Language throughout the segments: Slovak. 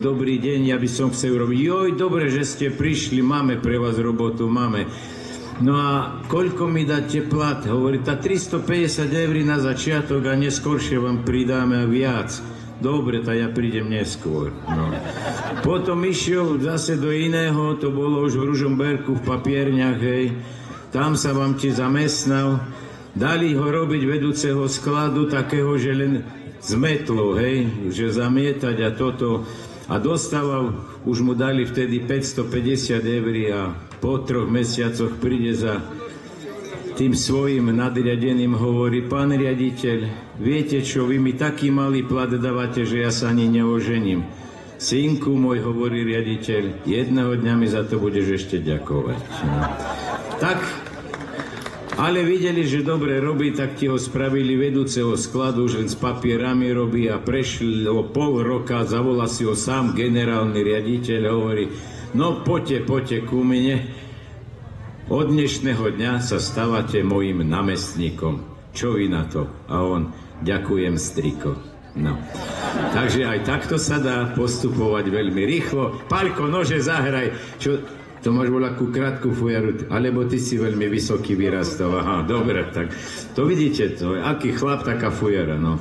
Dobrý deň, ja by som chcel robiť. Joj, dobre, že ste prišli, máme pre vás robotu, máme. No a koľko mi dáte plat? Hovorí, tá 350 eur na začiatok a neskôršie vám pridáme viac. Dobre, tak ja prídem neskôr. No. Potom išiel zase do iného, to bolo už v Ružomberku v papierniach, hej. Tam sa vám ti zamestnal. Dali ho robiť vedúceho skladu takého, že len z metlou, hej, že zamietať a toto. A dostával, už mu dali vtedy 550 eur a po 3 mesiacoch príde za tým svojim nadriadeným, hovorí, pán riaditeľ, viete čo, vy mi taký malý plat dávate, že ja sa ani neožením. Synku môj, hovorí riaditeľ, jedného dňa mi za to budeš ešte ďakovať. No. Tak, ale videli, že dobre robí, tak ti ho spravili vedúceho skladu, už len s papierami robí a prešlo pol roka, zavolá si ho sám generálny riaditeľ, hovorí, no poďte ku mne, od dnešného dňa sa stávate mojim namestníkom. Čo vy na to? A on, ďakujem, striko. No. Takže aj takto sa dá postupovať veľmi rýchlo. Paľko, nože zahraj. Čo... To máš voľakú krátku fujaru, alebo ty si veľmi vysoký vyrastol. Aha, dobre, tak to vidíte, to, aký chlap, taká fujara, no.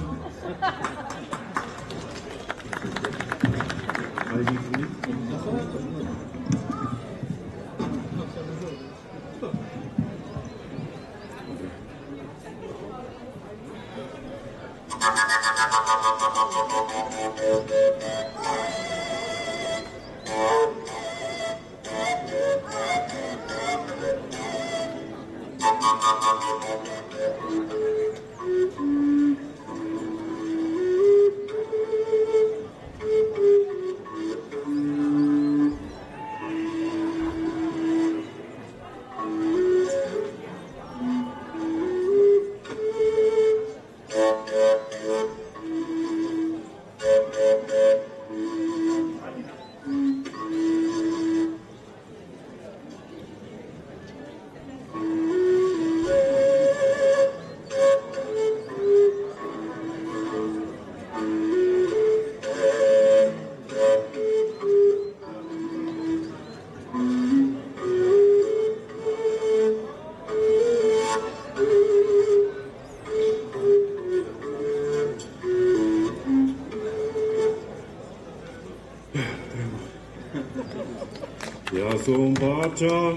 Ja som báča,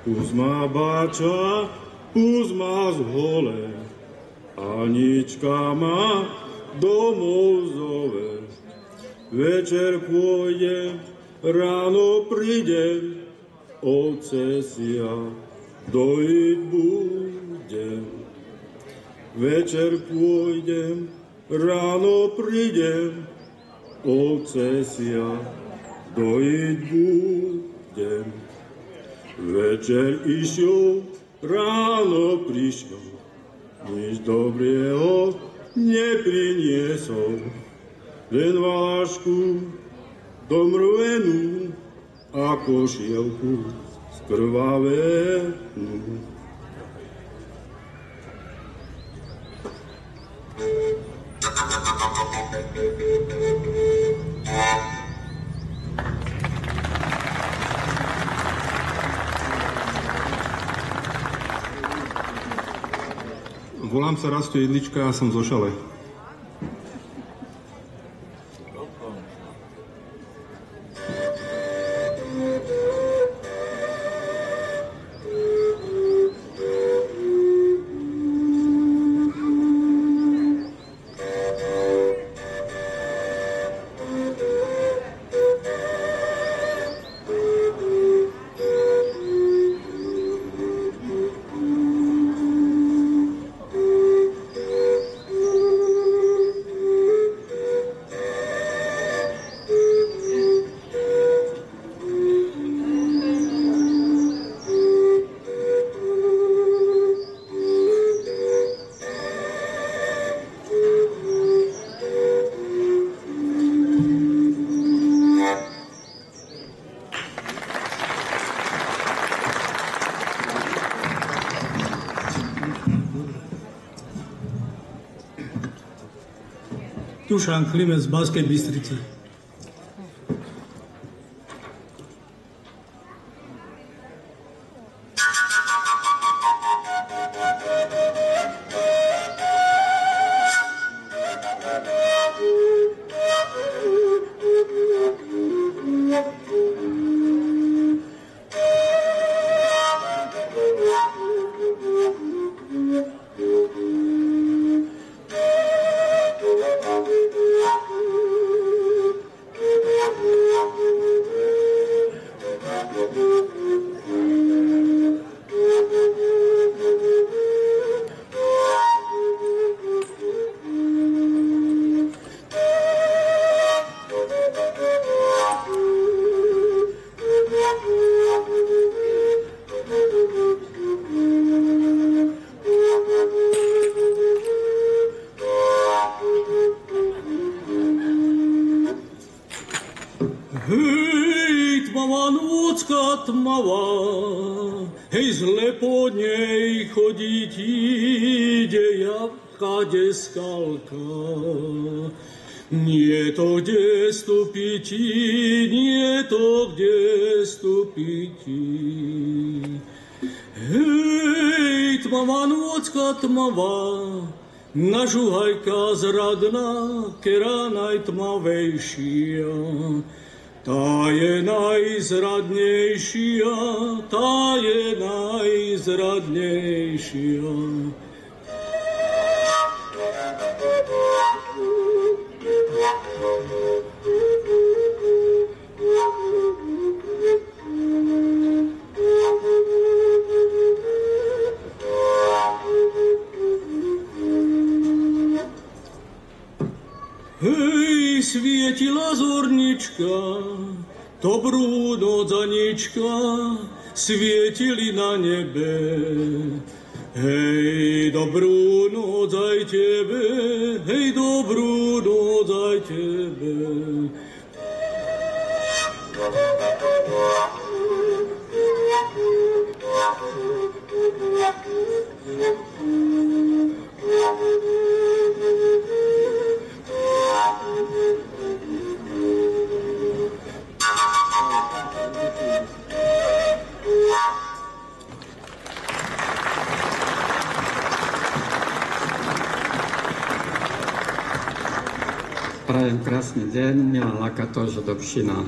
púsť ma báča, púsť ma z hole. Anička ma domov zove. Večer pôjdem, ráno prídem, otce si ja dojiť budem. Večer pôjdem, ráno prídem, otce si ja dojiť budem. Večer išiel, ráno prišiel, nič dobrého nepriniesol. Len vášku domrvenú a košielku skrvavenú. Volám sa Rasto Jedlička a som zo Šale. Dušan Klimec z Banskej Bystrice. Hej, tmavá nôcka tmavá, hej, zle po nej chodiť ide javka deskalka. Nie to kde stúpiť, nie to kde stúpiť. Hej, tmavá nôcka tmavá, nažuhajka zradná, kera najtmavejšia. Tá je najzradnejšia, tá je najzradnejšia. Hej, svietila zornička, dobrú noc Anička, svietili na nebe. Hej, dobrú noc aj tebe, hej, dobrú noc aj tebe. Prajem krásny deň, milá Lakato, Židovšina.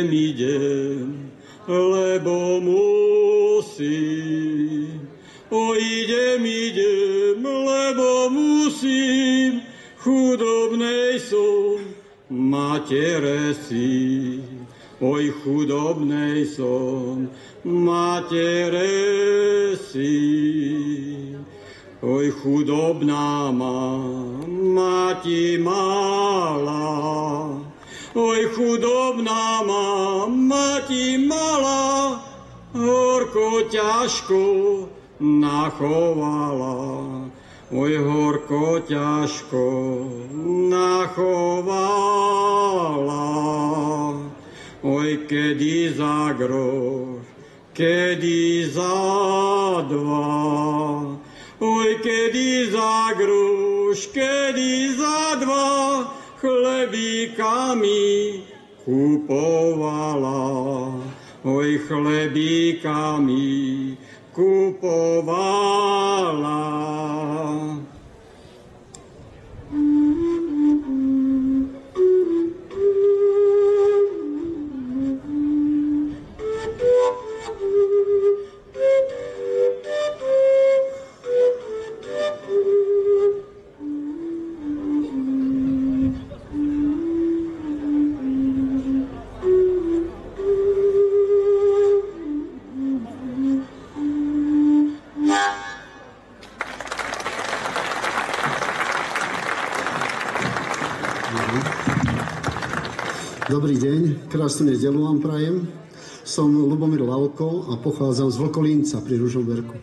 Idem, lebo musím. Idem, lebo musím. Chudobnej som, matere si. Chudobnej som, matere si. Chudobná mati malá. Chudobná mati malá, horko ťažko nachovala. Horko ťažko nachovala. Kedy za groš, kedy za dva. Kedy za groš, kedy za dva. Chlebíkami kupovala, chlebíkami kupovala. Dobrý deň, krásnu nedeľu vám prajem. Som Lubomír Lavko a pochádzam z Vlkolínca pri Ružomberku.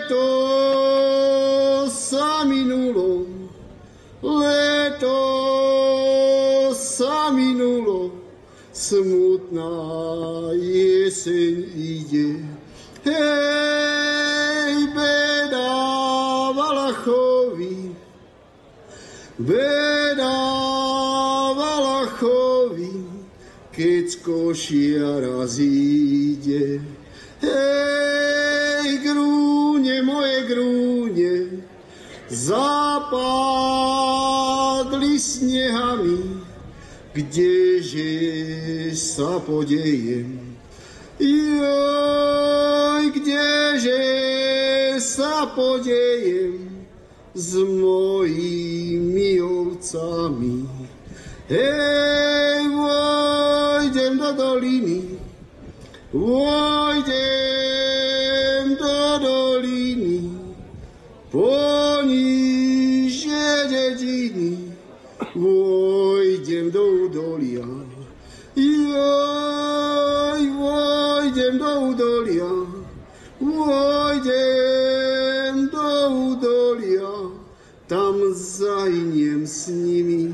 Leto sa minulo, leto sa minulo, smutná jeseň ide. Hej, beda Valachovi, beda Valachovi, keď z Košiara zíde. Hej, grúne, moje grúne, zapadli snehami, kdeže sa podejem. Joj, kdeže sa podejem s mojimi ovcami. Hej, vojdem do doliny, vojdem do doliny, poníže dediny, vojdem do údolia. Joj, vojdem do údolia, vojdem do údolia, tam zahyniem s nimi.